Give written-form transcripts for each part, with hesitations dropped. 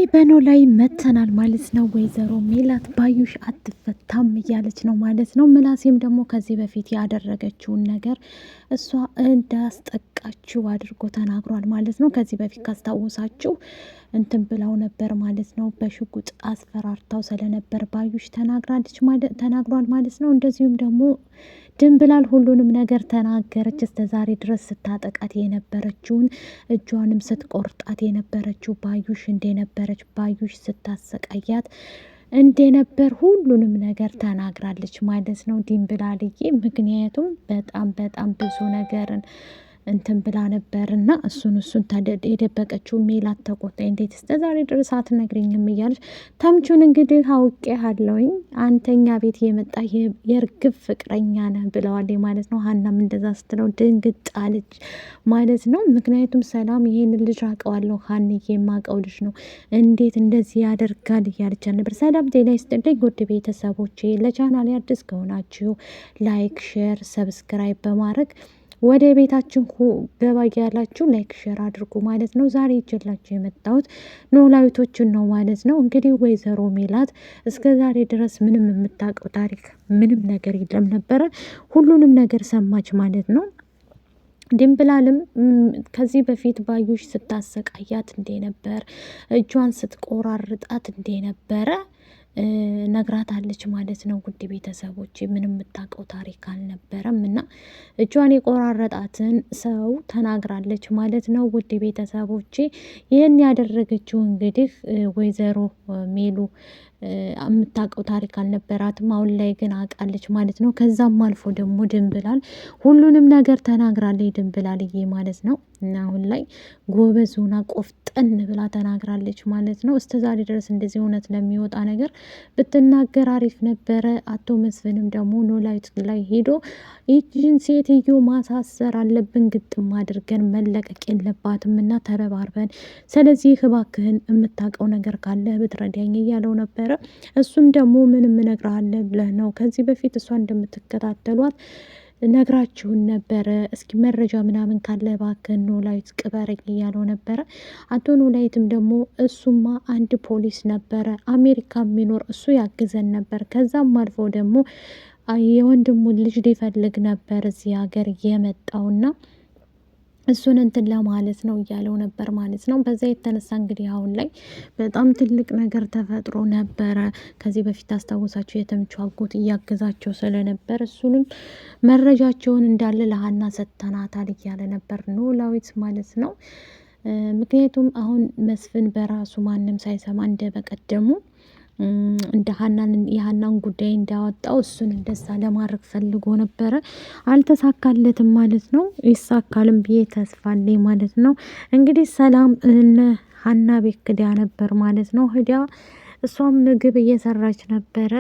በኖላዊ መተናል ማለት ነው። ወይዘሮ ሜላት ባዩሽ አትፈታም እያለች ነው ማለት ነው። ምላሴም ደግሞ ከዚህ በፊት ያደረገችውን ነገር እሷ እንዳስጠቃችው አድርጎ ተናግሯል ማለት ነው። ከዚህ በፊት ካስታወሳችሁ እንትን ብለው ነበር ማለት ነው። በሽጉጥ አስፈራርታው ስለነበር ባዩሽ ተናግሯል ማለት ነው። እንደዚሁም ደግሞ ድንብላል ሁሉንም ነገር ተናገረች። እስከ ዛሬ ድረስ ስታጠቃት የነበረችውን እጇንም ስትቆርጣት የነበረችው ባዩሽ እንደነበረች ባዩሽ ስታሰቃያት እንደነበር ሁሉንም ነገር ተናግራለች ማለት ነው ድንብላልዬ። ምክንያቱም በጣም ብዙ ነገርን እንትን ብላ ነበር እና እሱን የደበቀችው ሜላት ተቆጣኝ። እንዴት እስከ ዛሬ ድረስ አትነግሪኝም እያለች ተምቹን እንግዲህ አውቄሃለሁኝ አንተኛ ቤት የመጣ የእርግብ ፍቅረኛ ነህ ብለዋል ማለት ነው። ሀናም እንደዛ ስትለው ድንግጥ አለች ማለት ነው። ምክንያቱም ሰላም ይሄንን ልጅ አውቀዋለሁ ሀንዬ የማውቀው ልጅ ነው እንዴት እንደዚህ ያደርጋል እያለች ነበር። ሰላም ጤና ይስጥልኝ ውድ ቤተሰቦቼ፣ ለቻናሌ አዲስ ከሆናችሁ ላይክ፣ ሼር፣ ሰብስክራይብ በማድረግ ወደ ቤታችን ገባ ያላችሁ ላይክ ሼር አድርጉ ማለት ነው። ዛሬ ይዤላችሁ የመጣሁት ኖላዊቶችን ነው ማለት ነው። እንግዲህ ወይዘሮ ሜላት እስከ ዛሬ ድረስ ምንም የምታውቀው ታሪክ ምንም ነገር የለም ነበረ። ሁሉንም ነገር ሰማች ማለት ነው። ድንብላልም ከዚህ በፊት ባዩሽ ስታሰቃያት እንደነበር እጇን ስትቆራርጣት እንደነበረ ነግራታለች ማለት ነው። ውድ ቤተሰቦች ምንም የምታውቀው ታሪክ አልነበረም እና እጇን የቆራረጣትን ሰው ተናግራለች ማለት ነው። ውድ ቤተሰቦቼ ይህን ያደረገችው እንግዲህ ወይዘሮ ሜሉ የምታውቀው ታሪክ አልነበራትም። አሁን ላይ ግን አውቃለች ማለት ነው። ከዛም አልፎ ደግሞ ድንብላል ሁሉንም ነገር ተናግራለች ድንብላልዬ ማለት ነው። እና አሁን ላይ ጎበዝ ሆና ቆፍጠን ብላ ተናግራለች ማለት ነው። እስከ ዛሬ ድረስ እንደዚህ እውነት ለሚወጣ ነገር ብትናገር አሪፍ ነበረ። አቶ መስፍንም ደግሞ ኖላዊት ላይ ሄዶ ይህችን ሴትዮ ማሳሰር አለብን፣ ግጥም አድርገን መለቀቅ የለባትም እና ተረባርበን፣ ስለዚህ እባክህን የምታውቀው ነገር ካለ ብትረዳኝ እያለው ነበረ። እሱም ደግሞ ምንም እነግርሃለሁ ብለህ ነው ከዚህ በፊት እሷ እንደምትከታተሏት ነግራችሁን ነበረ። እስኪ መረጃ ምናምን ካለ እባክህን ኖላዊት ቅበረኝ እያለው ነበረ። አቶ ኖላዊትም ደግሞ እሱማ አንድ ፖሊስ ነበረ አሜሪካ የሚኖር እሱ ያግዘን ነበር። ከዛም አልፎ ደግሞ የወንድሙን ልጅ ሊፈልግ ነበር እዚህ ሀገር የመጣውና እሱን እንትን ለማለት ነው እያለው ነበር ማለት ነው። በዛ የተነሳ እንግዲህ አሁን ላይ በጣም ትልቅ ነገር ተፈጥሮ ነበረ። ከዚህ በፊት አስታውሳቸው የተምቹ አጎት እያገዛቸው ስለነበር እሱንም መረጃቸውን እንዳለ ለሀና ሰጥተናታል እያለ ነበር ኖላዊት ማለት ነው። ምክንያቱም አሁን መስፍን በራሱ ማንም ሳይሰማ እንደ በቀደሙ እንደ የሀናን ጉዳይ እንዳወጣው እሱን እንደዛ ለማድረግ ፈልጎ ነበረ። አልተሳካለትም ማለት ነው። ይሳካልም ብዬ ተስፋ አለኝ ማለት ነው። እንግዲህ ሰላም እነ ሀና ቤት ክዳ ነበር ማለት ነው። ሂዳ እሷም ምግብ እየሰራች ነበረ።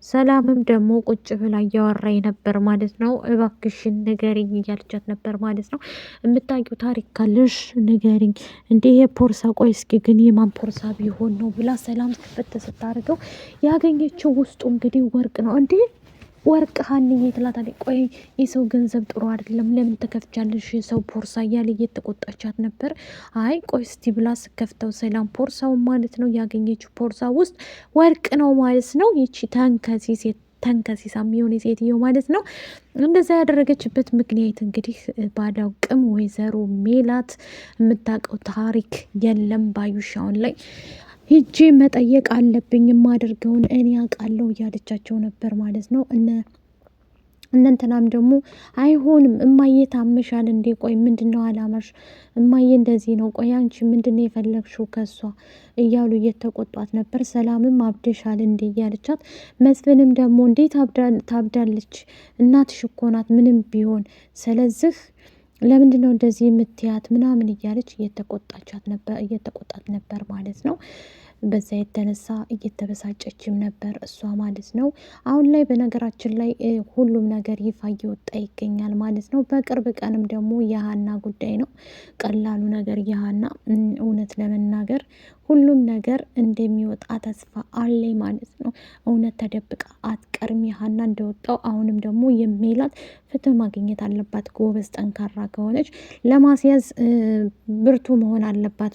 ሰላምም ደግሞ ቁጭ ብላ እያወራኝ ነበር ማለት ነው። እባክሽን ንገሪኝ እያለቻት ነበር ማለት ነው። የምታውቂው ታሪክ ካለሽ ንገሪኝ። እንዲህ የፖርሳ ቆይ እስኪ ግን የማን ፖርሳ ቢሆን ነው ብላ ሰላም ክፍት ስታደርገው ያገኘችው ውስጡ እንግዲህ ወርቅ ነው። እንዴ ወርቅ ሀንዬ ትላታለች። ቆይ የሰው ገንዘብ ጥሩ አይደለም፣ ለምን ተከፍቻለሽ የሰው ፖርሳ እያለ እየተቆጣቻት ነበር። አይ ቆይ እስቲ ብላ ስከፍተው ሰላም ፖርሳው ማለት ነው ያገኘችው ፖርሳ ውስጥ ወርቅ ነው ማለት ነው። ይቺ ተንከሲሳም የሆነ ሴትዮ ማለት ነው። እንደዛ ያደረገችበት ምክንያት እንግዲህ ባላውቅም ወይዘሮ ሜላት የምታውቀው ታሪክ የለም። ባዩሽ አሁን ላይ ሂጄ መጠየቅ አለብኝ የማደርገውን እኔ አውቃለሁ እያለቻቸው ነበር ማለት ነው። እነንትናም ደግሞ አይሆንም እማዬ ታመሻል እንዴ? ቆይ ምንድነው አላማሽ እማዬ? እንደዚህ ነው። ቆይ አንቺ ምንድነው የፈለግሽው ከሷ እያሉ እየተቆጧት ነበር። ሰላምም አብደሻል እንዴ እያለቻት፣ መስፍንም ደግሞ እንዴት ታብዳለች? እናትሽ እኮ ናት ምንም ቢሆን፣ ስለዚህ ለምንድን ነው እንደዚህ የምትያት ምናምን እያለች እየተቆጣት ነበር ማለት ነው። በዛ የተነሳ እየተበሳጨችም ነበር እሷ ማለት ነው። አሁን ላይ በነገራችን ላይ ሁሉም ነገር ይፋ እየወጣ ይገኛል ማለት ነው። በቅርብ ቀንም ደግሞ የሀና ጉዳይ ነው። ቀላሉ ነገር የሀና እውነት ለመናገር ሁሉም ነገር እንደሚወጣ ተስፋ አለ ማለት ነው። እውነት ተደብቃ አትቀርም። ሀና እንደወጣው አሁንም ደግሞ ሜላት ፍትህ ማግኘት አለባት። ጎበዝ ጠንካራ ከሆነች ለማስያዝ ብርቱ መሆን አለባት።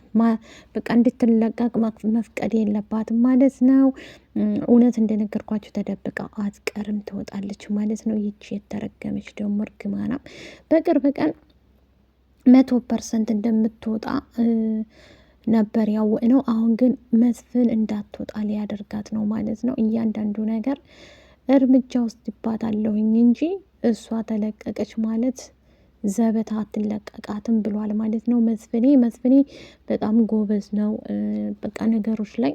በቃ እንድትለቀቅ መፍቀድ የለባትም ማለት ነው። እውነት እንደነገርኳቸው ተደብቃ አትቀርም፣ ትወጣለች ማለት ነው። ይቺ የተረገመች ደግሞ እርግማና በቅርብ ቀን 100% እንደምትወጣ ነበር ያወቅ ነው። አሁን ግን መስፍን እንዳትወጣ ሊያደርጋት ነው ማለት ነው። እያንዳንዱ ነገር እርምጃ ውስጥ ይባታለሁኝ እንጂ እሷ ተለቀቀች ማለት ዘበታ አትለቀቃትም ብሏል ማለት ነው። መስፍኔ በጣም ጎበዝ ነው። በቃ ነገሮች ላይ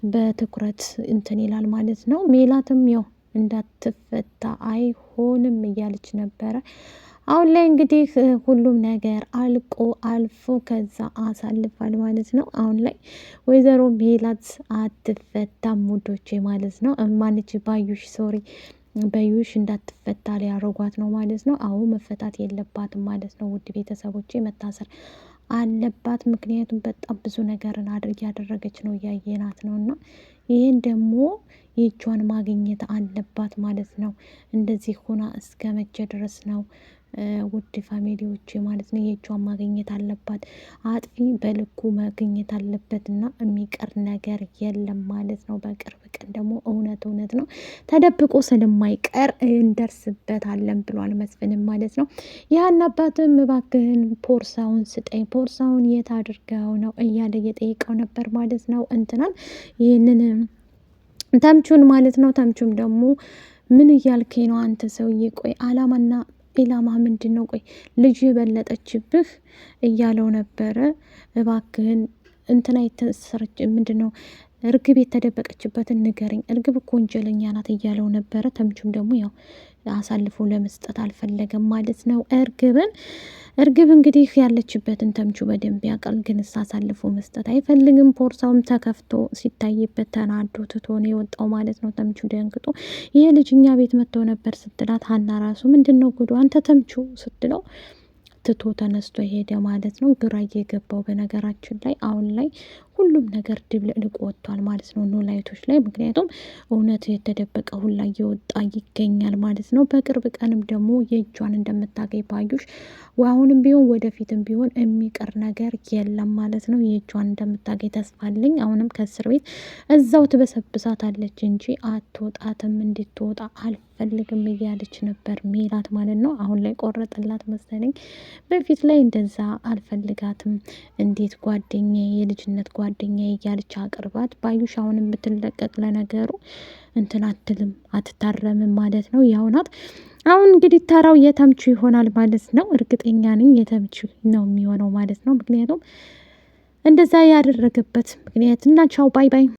በትኩረት እንትን ይላል ማለት ነው። ሜላትም ያው እንዳትፈታ አይሆንም እያለች ነበረ። አሁን ላይ እንግዲህ ሁሉም ነገር አልፎ ከዛ አሳልፏል ማለት ነው። አሁን ላይ ወይዘሮ ሜላት አትፈታም ውዶቼ ማለት ነው። ማነች ባዩሽ እንዳትፈታ ሊያረጓት ነው ማለት ነው። አዎ መፈታት የለባትም ማለት ነው። ውድ ቤተሰቦቼ መታሰር አለባት። ምክንያቱም በጣም ብዙ ነገርን እያደረገች ነው፣ እያየናት ነው። እና ይህን ደግሞ የእጇን ማግኘት አለባት ማለት ነው። እንደዚህ ሆና እስከ መቼ ድረስ ነው? ውድ ፋሚሊዎች ማለት ነው። የእጇን ማግኘት አለባት። አጥፊ በልኩ ማግኘት አለበት እና የሚቀር ነገር የለም ማለት ነው። በቅርብ ቀን ደግሞ እውነት ነው ተደብቆ ስለማይቀር እንደርስበታለን ብሏል መስፍንም ማለት ነው። ያን አባትም እባክህን ፖርሳውን ስጠኝ፣ ፖርሳውን የት አድርገው ነው እያለ እየጠየቀው ነበር ማለት ነው። እንትናል ይህንን ተምቹን ማለት ነው። ተምቹም ደግሞ ምን እያልከኝ ነው አንተ ሰውዬ? ቆይ አላማና ኢላማ ምንድን ነው? ቆይ ልጅ በለጠችብህ እያለው ነበረ። እባክህን እንትና የተሰረች ምንድን ነው እርግብ የተደበቀችበትን ንገረኝ፣ እርግብ እኮ ወንጀለኛ ናት እያለው ነበረ። ተምቹም ደግሞ ያው አሳልፎ ለመስጠት አልፈለገም ማለት ነው። እርግብ እንግዲህ ያለችበትን ተምቹ በደንብ ያውቃል፣ ግን አሳልፎ መስጠት አይፈልግም። ፖርሳውም ተከፍቶ ሲታይበት ተናዶ ትቶ ነው የወጣው ማለት ነው። ተምቹ ደንግጦ ይሄ ልጅ እኛ ቤት መጥተው ነበር ስትላት ሀና ራሱ ምንድን ነው ጉዱ አንተ ተምቹ ስትለው ትቶ ተነስቶ ሄደ ማለት ነው። ግራ እየገባው በነገራችን ላይ አሁን ላይ ሁሉም ነገር ድብልቅልቅ ወጥቷል ማለት ነው ኖላይቶች ላይ። ምክንያቱም እውነት የተደበቀ ሁላ እየወጣ ይገኛል ማለት ነው። በቅርብ ቀንም ደግሞ የእጇን እንደምታገኝ ባዩሽ አሁንም ቢሆን ወደፊትም ቢሆን የሚቀር ነገር የለም ማለት ነው። የእጇን እንደምታገኝ ተስፋ አለኝ። አሁንም ከእስር ቤት እዛው ትበሰብሳታለች እንጂ አትወጣትም። እንድትወጣ አልፈልግም እያለች ነበር ሜላት ማለት ነው። አሁን ላይ ቆረጠላት መሰለኝ። በፊት ላይ እንደዛ አልፈልጋትም፣ እንዴት ጓደኛዬ፣ የልጅነት ጓደኛዬ እያለች አቅርባት። ባዩሽ አሁን የምትለቀቅ ለነገሩ እንትን አትልም፣ አትታረምም ማለት ነው። ያው ናት። አሁን እንግዲህ ተራው የተምቹ ይሆናል ማለት ነው። እርግጠኛ ነኝ የተምቹ ነው የሚሆነው ማለት ነው። ምክንያቱም እንደዛ ያደረገበት ምክንያት እና ቻው ባይ ባይ።